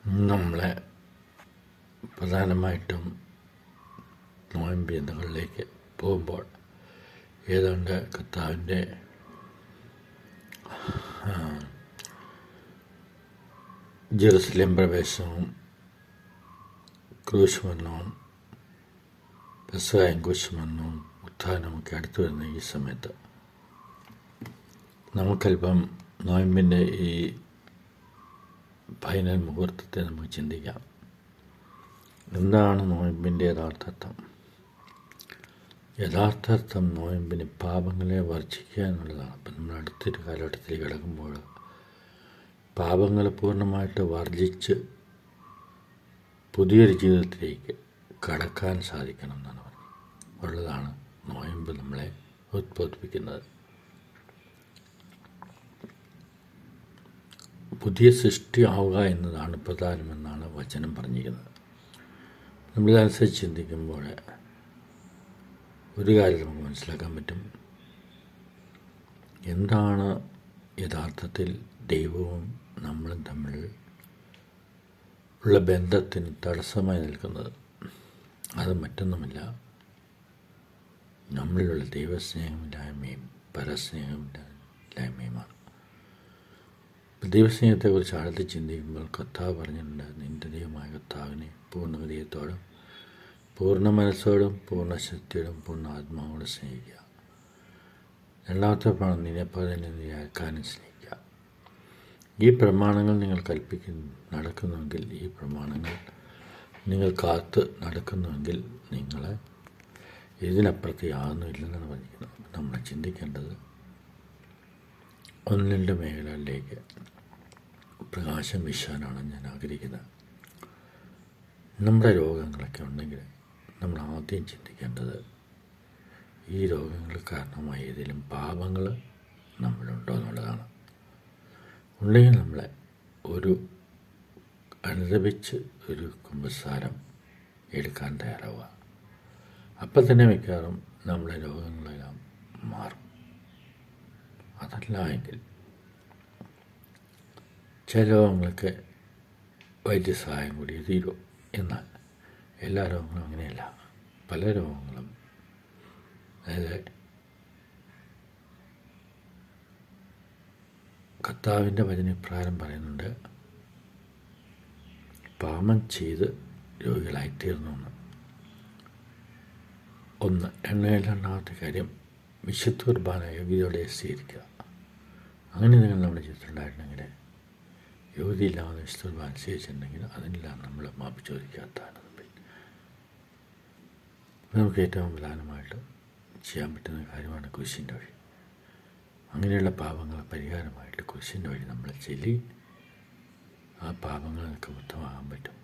നമ്മളെ പ്രധാനമായിട്ടും നോയമ്പ് ചിന്തകളിലേക്ക് പോകുമ്പോൾ ഏതാണ്ട് കർത്താവിൻ്റെ ജെറുസലേം പ്രവേശനവും ക്രൂശുമരണവും പെസഹായും ക്രൂശുമരണവും ഉത്ഥാനമൊക്കെ അടുത്തു വരുന്ന ഈ സമയത്ത് നമുക്കല്പം നോയമ്പിൻ്റെ ഈ ഫൈനൽ മുഹൂർത്തത്തെ നമുക്ക് ചിന്തിക്കാം. എന്താണ് നോയമ്പിൻ്റെ യഥാർത്ഥർത്ഥം? യഥാർത്ഥർത്ഥം നോയമ്പിന് പാപങ്ങളെ വർജിക്കുക എന്നുള്ളതാണ്. അപ്പം നമ്മൾ അടുത്തൊരു കാലഘട്ടത്തിലേക്ക് കിടക്കുമ്പോൾ പാപങ്ങളെ പൂർണ്ണമായിട്ട് വർജിച്ച് പുതിയൊരു ജീവിതത്തിലേക്ക് കടക്കാൻ സാധിക്കണം എന്നാണ് ഉള്ളതാണ് നോയമ്പ് നമ്മളെ ഉദ്ബോധിപ്പിക്കുന്നത്. പുതിയ സൃഷ്ടി ആവുക എന്നതാണ് പ്രധാനമെന്നാണ് വചനം പറഞ്ഞിരിക്കുന്നത്. നമ്മളിതനുസരിച്ച് ചിന്തിക്കുമ്പോൾ ഒരു കാര്യം നമുക്ക് മനസ്സിലാക്കാൻ പറ്റും. എന്താണ് യഥാർത്ഥത്തിൽ ദൈവവും നമ്മളും തമ്മിൽ ഉള്ള ബന്ധത്തിന് തടസ്സമായി നിൽക്കുന്നത്? അത് മറ്റൊന്നുമില്ല, നമ്മളിലുള്ള ദൈവസ്നേഹമില്ലായ്മയും പരസ്നേഹമില്ലായ്മയുമാണ്. ദൈവസ്നേഹത്തെക്കുറിച്ച് ആഴത്തിൽ ചിന്തിക്കുമ്പോൾ കർത്താവ് പറഞ്ഞിട്ടുണ്ട്, നിൻ്റെ ദൈവമായ കർത്താവിനെ പൂർണ്ണ ഹൃദയത്തോടും പൂർണ്ണ മനസ്സോടും പൂർണ്ണ ശക്തിയോടും പൂർണ്ണ ആത്മാവോടും സ്നേഹിക്കുക. രണ്ടാമത്തെ പ്രമാണം, നിന്നെപ്പോലെ തന്നെ നീ അയൽക്കാരനെ സ്നേഹിക്കുക. ഈ പ്രമാണങ്ങൾ നിങ്ങൾ നടക്കുന്നുവെങ്കിൽ, ഈ പ്രമാണങ്ങൾ നിങ്ങൾ കാത്ത് നടക്കുന്നുവെങ്കിൽ നിങ്ങൾ ഇതിനപ്പുറത്തേയാകുന്നില്ലെന്നാണ് പറഞ്ഞിരിക്കുന്നത്. നമ്മൾ ചിന്തിക്കേണ്ടത് ഒന്ന് രണ്ട് മേഖലകളിലേക്ക് പ്രകാശം വീശാനാണ് ഞാൻ ആഗ്രഹിക്കുന്നത്. നമ്മുടെ രോഗങ്ങളൊക്കെ ഉണ്ടെങ്കിൽ നമ്മൾ ആദ്യം ചിന്തിക്കേണ്ടത് ഈ രോഗങ്ങൾ കാരണമായി ഏതെങ്കിലും പാപങ്ങൾ നമ്മളുണ്ടോ എന്നുള്ളതാണ്. ഉണ്ടെങ്കിൽ നമ്മളെ അനുദപിച്ച് ഒരു കുമ്പസാരം എടുക്കാൻ തയ്യാറാവുക. അപ്പം തന്നെ മിക്കവാറും നമ്മുടെ രോഗങ്ങളെല്ലാം മാറും. അതല്ല എങ്കിൽ ചില രോഗങ്ങൾക്ക് വൈദ്യസഹായം കൂടി തീരും. എന്നാൽ എല്ലാ രോഗങ്ങളും അങ്ങനെയല്ല. പല രോഗങ്ങളും അതായത് കർത്താവിൻ്റെ വചനപ്രകാരം പറയുന്നുണ്ട്, പാപം ചെയ്ത് രോഗികളായിത്തീർന്നു എന്ന്. രണ്ടാമത്തെ കാര്യം, വിശുദ്ധ കുർബാന യോഗ്യതയോടെ സ്വീകരിക്കുക. അങ്ങനെ നിങ്ങൾ നമ്മുടെ ജീവിതത്തിലുണ്ടായിട്ടുണ്ടെങ്കിൽ, യോഗ്യതയില്ലാതെ വിശുദ്ധ കുർബാന സ്വീകരിച്ചിട്ടുണ്ടെങ്കിൽ അതിനെല്ലാം നമ്മൾ മാപ്പ് ചോദിക്കാത്തതാണ്. നമുക്ക് ഏറ്റവും പ്രധാനമായിട്ട് ചെയ്യാൻ പറ്റുന്ന കാര്യമാണ് കുരിശിൻ്റെ വഴി. അങ്ങനെയുള്ള പാപങ്ങൾ പരിഹാരമായിട്ട് കുരിശിൻ്റെ വഴി നമ്മൾ ചൊല്ലി ആ പാപങ്ങൾക്ക് മുക്തമാകാൻ പറ്റും.